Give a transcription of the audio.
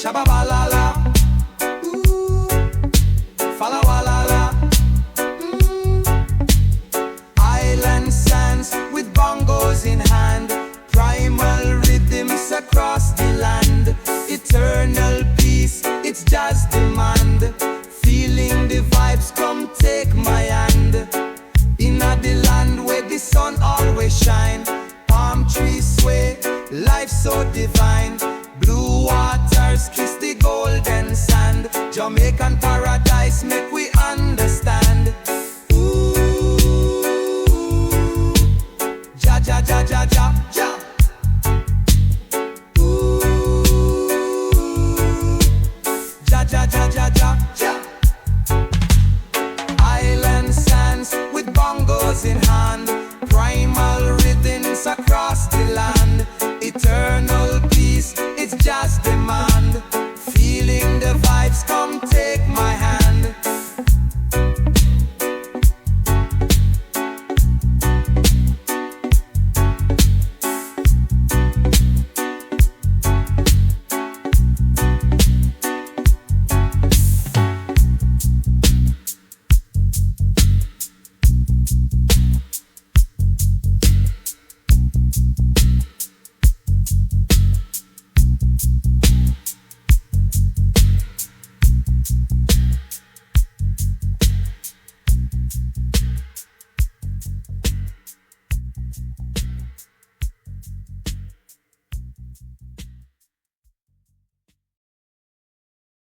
shababalala, ooh, falawalala. Island sands with bongos in hand, primal rhythms across the land. Eternal peace, it's just demand. Feeling the vibes, come take my hand. In the land where the sun always shine, palm trees sway, life so divine. Blue waters kiss the golden sand, Jamaican paradise.